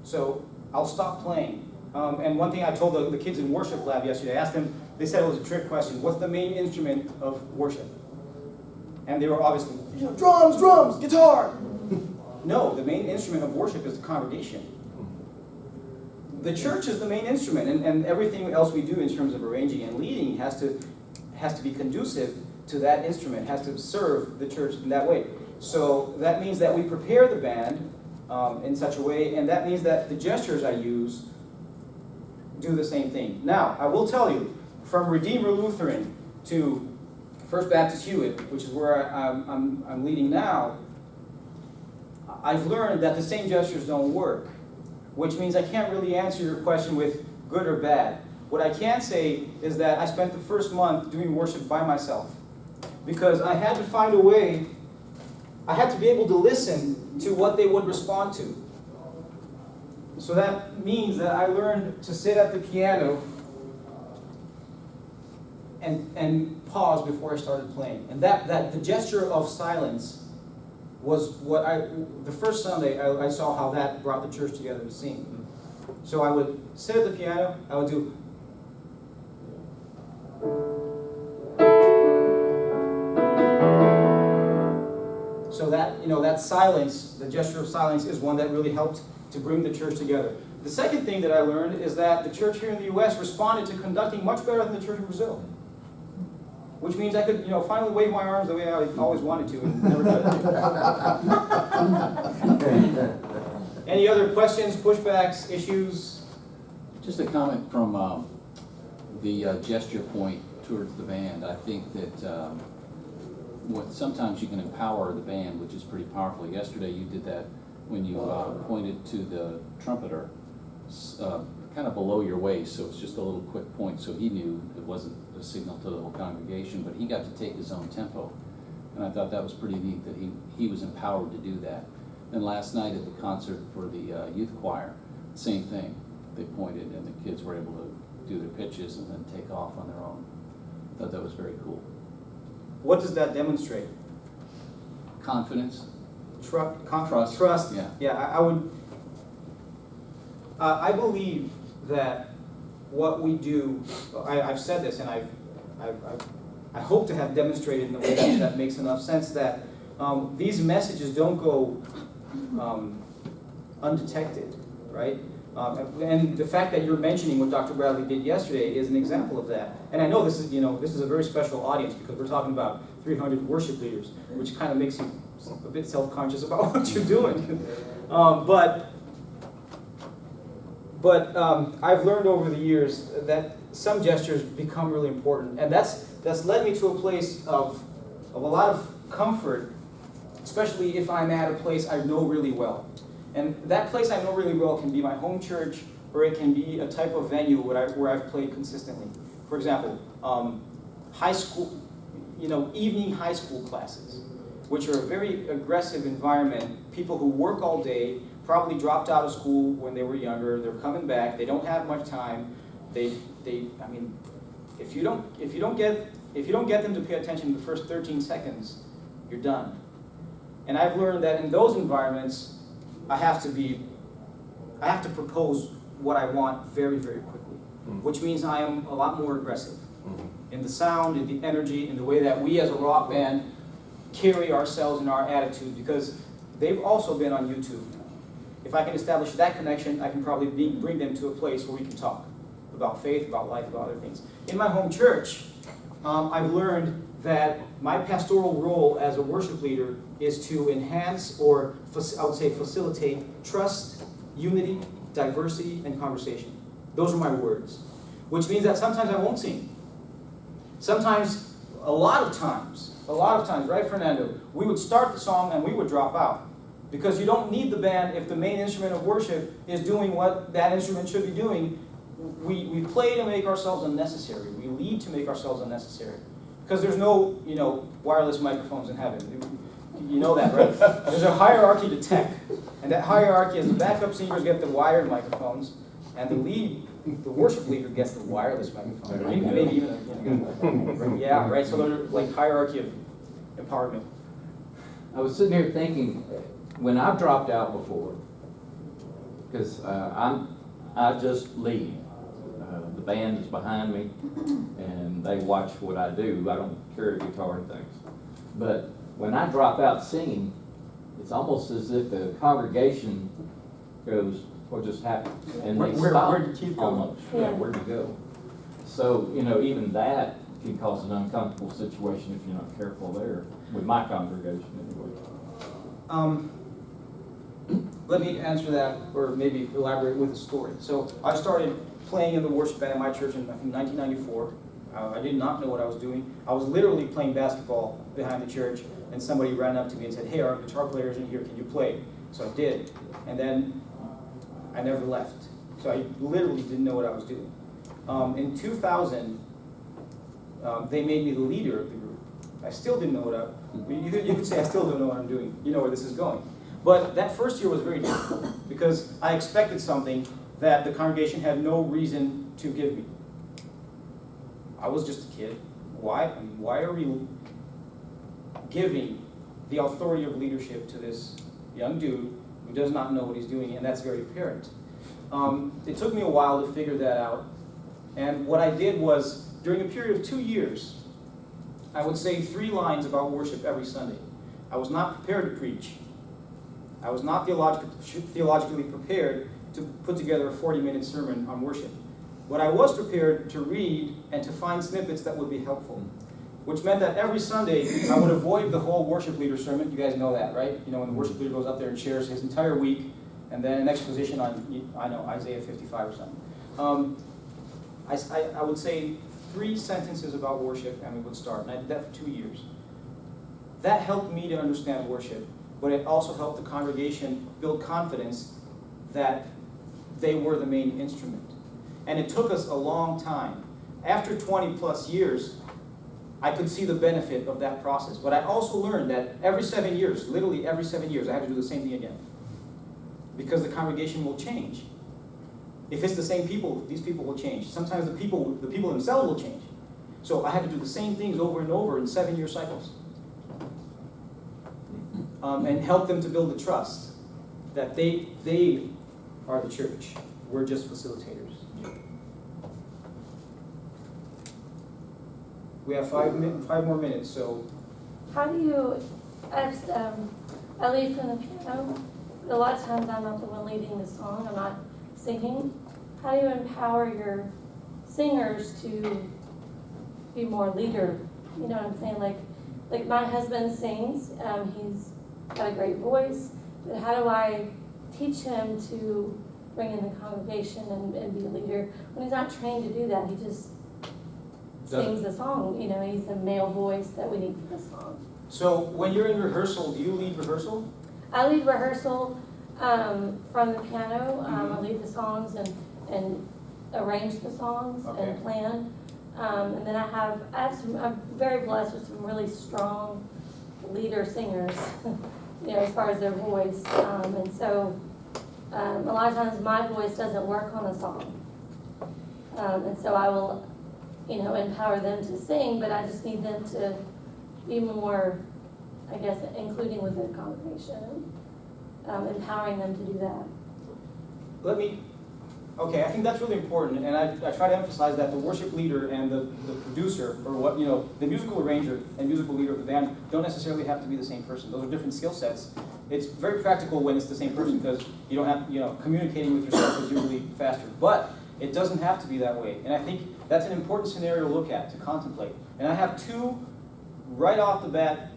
So I'll stop playing. And one thing I told the kids in worship lab yesterday, I asked them, they said it was a trick question, what's the main instrument of worship? And they were obviously, drums, guitar. No, the main instrument of worship is the congregation. The church is the main instrument, and everything else we do in terms of arranging and leading has to be conducive to that instrument, has to serve the church in that way. So that means that we prepare the band in such a way, and that means that the gestures I use do the same thing. Now, I will tell you, from Redeemer Lutheran to First Baptist Hewitt, which is where I'm leading now, I've learned that the same gestures don't work, which means I can't really answer your question with good or bad. What I can say is that I spent the first month doing worship by myself because I had to find a way, I had to be able to listen to what they would respond to. So that means that I learned to sit at the piano and pause before I started playing. And that the gesture of silence was what the first Sunday I saw how that brought the church together to sing. So I would sit at the piano, I would do. So that, that silence, the gesture of silence is one that really helped to bring the church together. The second thing that I learned is that the church here in the U.S. responded to conducting much better than the church in Brazil. Which means I could, finally wave my arms the way I always wanted to and never did. Any other questions, pushbacks, issues? Just a comment from the gesture point towards the band. I think that sometimes you can empower the band, which is pretty powerful. Yesterday you did that when you pointed to the trumpeter kind of below your waist, so it's just a little quick point, so he knew it wasn't a signal to the whole congregation, but he got to take his own tempo. And I thought that was pretty neat that he was empowered to do that. And last night at the concert for the youth choir, same thing. They pointed and the kids were able to do their pitches and then take off on their own. I thought that was very cool. What does that demonstrate? Confidence. Trust. Yeah. Yeah, I would. I believe that what we do. I've said this, and I hope to have demonstrated in a way that makes enough sense that these messages don't go undetected, right? And the fact that you're mentioning what Dr. Bradley did yesterday is an example of that. And I know this is a very special audience because we're talking about 300 worship leaders, which kind of makes you a bit self-conscious about what you're doing. But I've learned over the years that some gestures become really important, and that's led me to a place of a lot of comfort, especially if I'm at a place I know really well. And that place I know really well can be my home church, or it can be a type of venue where I've played consistently. For example, high school, evening high school classes, which are a very aggressive environment. People who work all day, probably dropped out of school when they were younger. They're coming back. They don't have much time. If you don't get them to pay attention in the first 13 seconds, you're done. And I've learned that in those environments, I have to propose what I want very, very quickly, which means I am a lot more aggressive in the sound, in the energy, in the way that we as a rock band carry ourselves and our attitude, because they've also been on YouTube. If I can establish that connection, I can probably bring them to a place where we can talk about faith, about life, about other things. In my home church, I've learned that my pastoral role as a worship leader is to enhance, or I would say facilitate, trust, unity, diversity, and conversation. Those are my words. Which means that sometimes I won't sing. Sometimes, a lot of times, right, Fernando? We would start the song and we would drop out. Because you don't need the band if the main instrument of worship is doing what that instrument should be doing. We play to make ourselves unnecessary. We lead to make ourselves unnecessary. Because there's no, wireless microphones in heaven. You know that, right? There's a hierarchy to tech. And that hierarchy is the backup singers get the wired microphones, and the worship leader gets the wireless microphone. Maybe even yeah, right? So there's like hierarchy of empowerment. I was sitting here thinking, when I've dropped out before, because I just lead. The band is behind me, and they watch what I do. I don't carry guitar and things. But when I drop out singing, it's almost as if the congregation goes, what just happened? And they stop. Where did Keith go? Almost, yeah, where'd you go? So, even that can cause an uncomfortable situation if you're not careful there, with my congregation anyway. Let me answer that, or maybe elaborate with a story. So I started playing in the worship band in my church in, I think, 1994. I did not know what I was doing. I was literally playing basketball behind the church, and somebody ran up to me and said, "Hey, our guitar player's in here, can you play?" So I did, and then I never left. So I literally didn't know what I was doing. In 2000, they made me the leader of the group. I still didn't know what you could say I still don't know what I'm doing. You know where this is going. But that first year was very difficult because I expected something that the congregation had no reason to give me. I was just a kid. Why? I mean, why are we giving the authority of leadership to this young dude who does not know what he's doing? And that's very apparent. It took me a while to figure that out. And what I did was, during a period of 2 years, I would say 3 lines about worship every Sunday. I was not prepared to preach. I was not theologically prepared to put together a 40-minute sermon on worship. But I was prepared to read and to find snippets that would be helpful, which meant that every Sunday I would avoid the whole worship leader sermon. You guys know that, right? You know, when the worship leader goes up there and shares his entire week, and then an exposition on, I know, Isaiah 55 or something. I would say 3 sentences about worship, and we would start. And I did that for 2 years. That helped me to understand worship, but it also helped the congregation build confidence that they were the main instrument. And it took us a long time. After 20 plus years, I could see the benefit of that process. But I also learned that every 7 years, literally every 7 years, I had to do the same thing again. Because the congregation will change. If it's the same people, these people will change. Sometimes the people themselves will change. So I had to do the same things over and over in 7-year cycles. And help them to build the trust that they are the church. We're just facilitators. We have 5 more minutes, so. How do you, I lead from the piano. A lot of times I'm not the one leading the song, I'm not singing. How do you empower your singers to be more leader? You know what I'm saying? Like my husband sings, he's got a great voice, but how do I teach him to bring in the congregation and be a leader when he's not trained to do that? He just sings the song. You know, he's a male voice that we need for the song. So when you're in rehearsal, do you lead rehearsal? I lead rehearsal from the piano. I lead the songs and arrange the songs and plan. And then I'm very blessed with some really strong leader singers, you know, as far as their voice. And so a lot of times my voice doesn't work on a song. And so I will, you know, empower them to sing, but I just need them to be more, I guess, including with the congregation, empowering them to do that. I think that's really important, and I try to emphasize that the worship leader and the producer, or what, you know, the musical arranger and musical leader of the band don't necessarily have to be the same person. Those are different skill sets. It's very practical when it's the same person because you don't have, you know, communicating with yourself is usually faster. But it doesn't have to be that way, and I think that's an important scenario to look at, to contemplate. And I have 2 right off the bat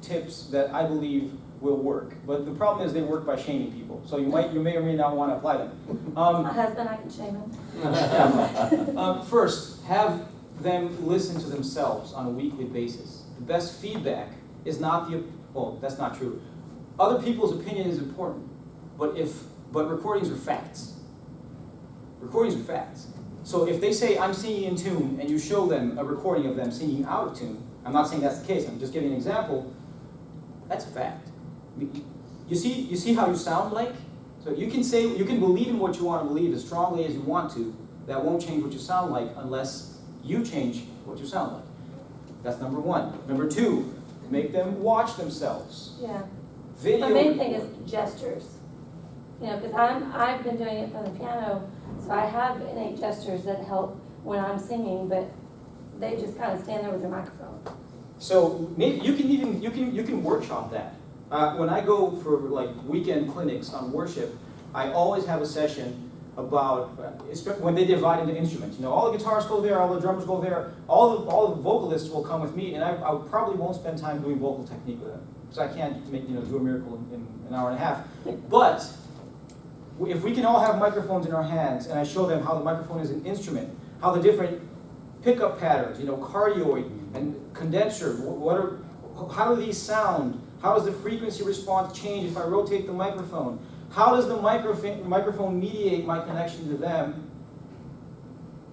tips that I believe will work. But the problem is they work by shaming people. So you may or may not want to apply them. My husband, I can shame him. First, have them listen to themselves on a weekly basis. The best feedback is not that's not true. Other people's opinion is important, but recordings are facts. Recordings are facts. So if they say, I'm singing in tune, and you show them a recording of them singing out of tune, I'm not saying that's the case, I'm just giving an example, that's a fact. You see how you sound like? So you can believe in what you want to believe as strongly as you want to. That won't change what you sound like unless you change what you sound like. That's number 1. Number 2, make them watch themselves. Yeah. Video. The main thing is gestures. You know, because I've been doing it from the piano. So I have innate gestures that help when I'm singing, but they just kind of stand there with their microphone. So maybe you can workshop that. When I go for like weekend clinics on worship, I always have a session about when they divide into instruments. You know, all the guitarists go there, all the drummers go there, all the vocalists will come with me, and I probably won't spend time doing vocal technique with them because I can't do a miracle in an hour and a half. But if we can all have microphones in our hands, and I show them how the microphone is an instrument, how the different pickup patterns, cardioid and condenser, how do these sound? How does the frequency response change if I rotate the microphone? How does the microphone mediate my connection to them?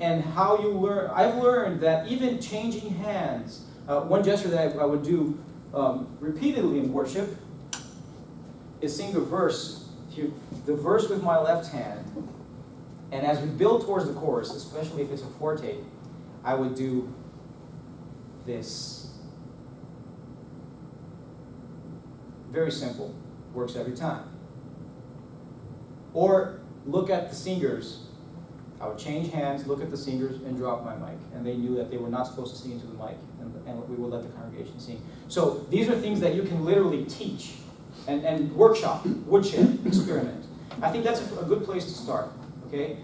And how you learn, I've learned that even changing hands, one gesture that I would do repeatedly in worship is sing the verse with my left hand, and as we build towards the chorus, especially if it's a forte, I would do this. Very simple, works every time. Or look at the singers. I would change hands, look at the singers, and drop my mic. And they knew that they were not supposed to sing into the mic, and we would let the congregation sing. So these are things that you can literally teach and workshop, woodshed, experiment. I think that's a good place to start, okay?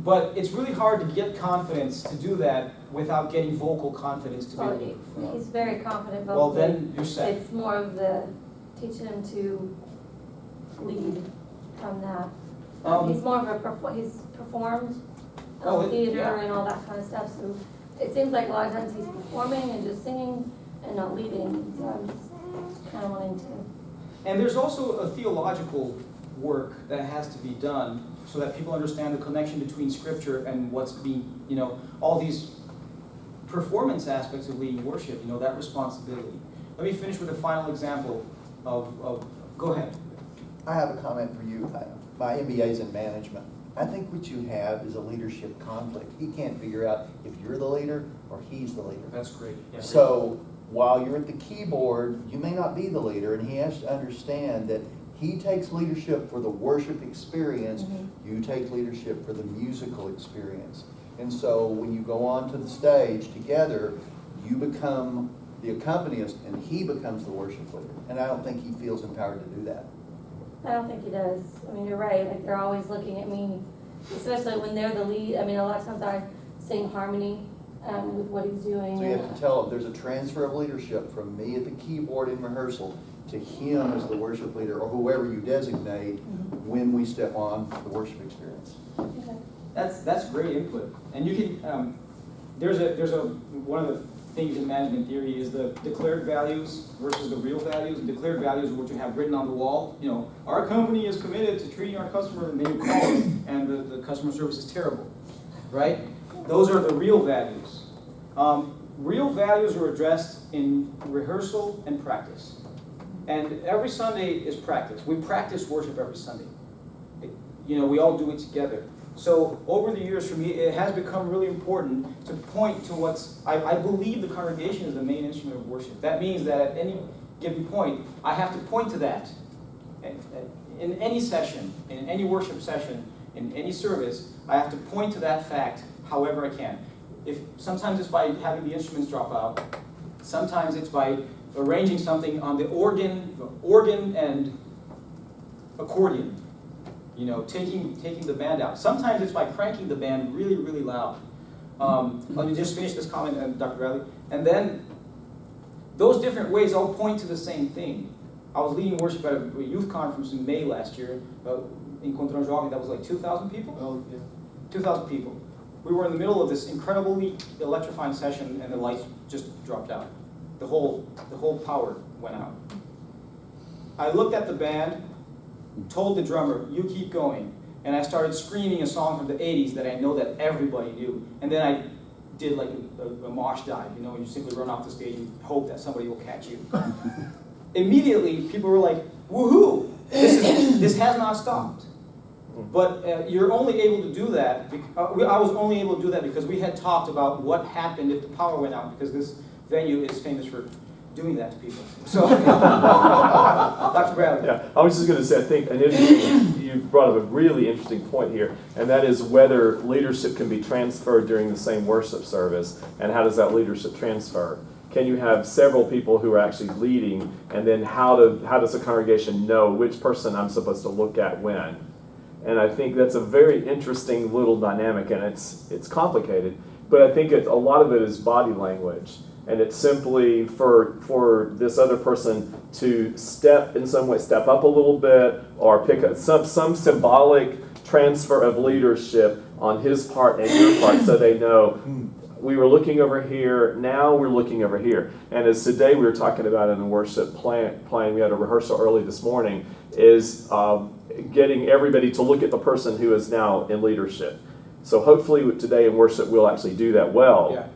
But it's really hard to get confidence to do that without getting vocal confidence to be able to perform. He's very confident vocally. Well, then you're set. It's more of the teaching him to lead from that. He's more of he's performed theater yeah. and all that kind of stuff. So it seems like a lot of times he's performing and just singing and not leading. So I'm just kind of wanting to. And there's also a theological work that has to be done so that people understand the connection between Scripture and what's being, all these performance aspects of leading worship, that responsibility. Let me finish with a final example of go ahead. I have a comment for you. My MBA is in management. I think what you have is a leadership conflict. He can't figure out if you're the leader or he's the leader. That's great. Yeah. So while you're at the keyboard, you may not be the leader, and he has to understand that he takes leadership for the worship experience, you take leadership for the musical experience. And so when you go onto the stage together, you become the accompanist and he becomes the worship leader. And I don't think he feels empowered to do that. I don't think he does. I mean, you're right. Like, they're always looking at me, especially when they're the lead. I mean, a lot of times I sing harmony with what he's doing. So you have to tell him there's a transfer of leadership from me at the keyboard in rehearsal to him as the worship leader or whoever you designate when we step on the worship experience. Okay. That's great input. And you can there's one of the things in management theory is the declared values versus the real values. The declared values are what you have written on the wall. Our company is committed to treating our customer, and then you call it, and the customer service is terrible, right? Those are the real values. Real values are addressed in rehearsal and practice. And every Sunday is practice. We practice worship every Sunday. We all do it together. So over the years for me, it has become really important to point to I believe the congregation is the main instrument of worship. That means that at any given point, I have to point to that. In any session, in any worship session, in any service, I have to point to that fact however I can. Sometimes it's by having the instruments drop out. Sometimes it's by arranging something on the organ and accordion. Taking the band out. Sometimes it's by cranking the band really, really loud. Let me just finish this comment, Dr. Bradley. And then those different ways all point to the same thing. I was leading worship at a youth conference in May last year in Kantor and Frontman. That was like 2,000 people? Oh, yeah. 2,000 people. We were in the middle of this incredibly electrifying session, and the lights just dropped out. The whole power went out. I looked at the band, told the drummer, you keep going. And I started screaming a song from the 80s that I know that everybody knew. And then I did like a mosh dive, you simply run off the stage and hope that somebody will catch you. Immediately, people were like, woohoo, this has not stopped. But you're only able to do that, I was only able to do that because we had talked about what happened if the power went out, because this venue is famous for doing that to people. So, Dr. Bradley. Yeah, I was just going to say, I think you brought up a really interesting point here, and that is whether leadership can be transferred during the same worship service, and how does that leadership transfer? Can you have several people who are actually leading, and then how does the congregation know which person I'm supposed to look at when? And I think that's a very interesting little dynamic, and it's complicated, but I think a lot of it is body language. And it's simply for this other person to step up a little bit, or pick up some symbolic transfer of leadership on his part and your part, so they know we were looking over here, now we're looking over here. And as today we were talking about in the worship plan, we had a rehearsal early this morning, is getting everybody to look at the person who is now in leadership. So hopefully today in worship we'll actually do that well. Yeah.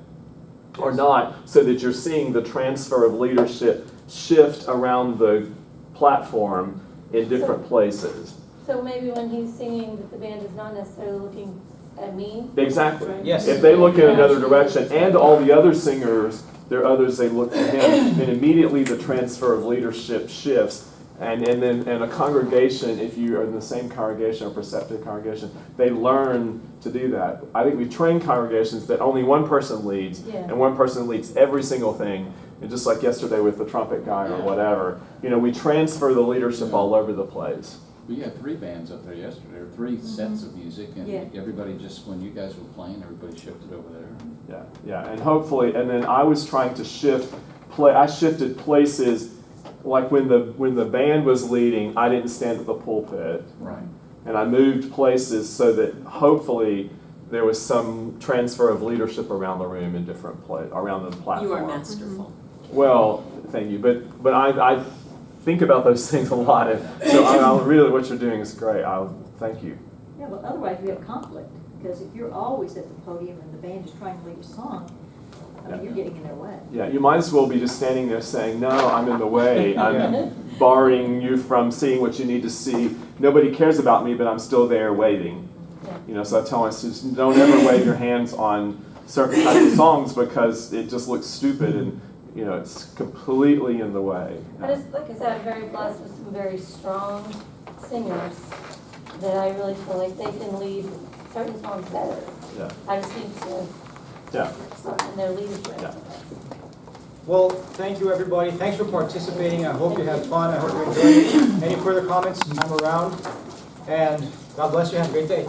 Or not, so that you're seeing the transfer of leadership shift around the platform in different places. So maybe when he's singing, that the band is not necessarily looking at me? Exactly. Yes. If they look in another direction, and all the other singers, there are others, they look to him, then immediately the transfer of leadership shifts. And then a congregation, if you are in the same congregation or perceptive congregation, they learn to do that. I think we train congregations that only one person leads, and one person leads every single thing. And just like yesterday with the trumpet guy or whatever, we transfer the leadership all over the place. We had 3 bands up there yesterday, or 3 sets of music, and everybody just, when you guys were playing, everybody shifted over there. Yeah, and hopefully, and then I was trying to I shifted places. Like when the band was leading, I didn't stand at the pulpit. Right. And I moved places so that hopefully there was some transfer of leadership around the room in different around the platform. You are masterful. Well, thank you. But I think about those things a lot. And so I really, what you're doing is great. Thank you. Yeah, well, otherwise we have conflict, because if you're always at the podium and the band is trying to lead a song, you're getting in their way. Yeah, you might as well be just standing there saying, no, I'm in the way. I'm barring you from seeing what you need to see. Nobody cares about me, but I'm still there waiting. So I tell my students, don't ever wave your hands on certain kinds of songs, because it just looks stupid and it's completely in the way. But it's, like I said, I'm very blessed with some very strong singers that I really feel like they can lead certain songs better. Yeah. I just need to in their leadership. Yeah. Well, thank you, everybody. Thanks for participating. I hope you had fun. I hope you enjoyed it. Any further comments? I'm around. And God bless you. Have a great day.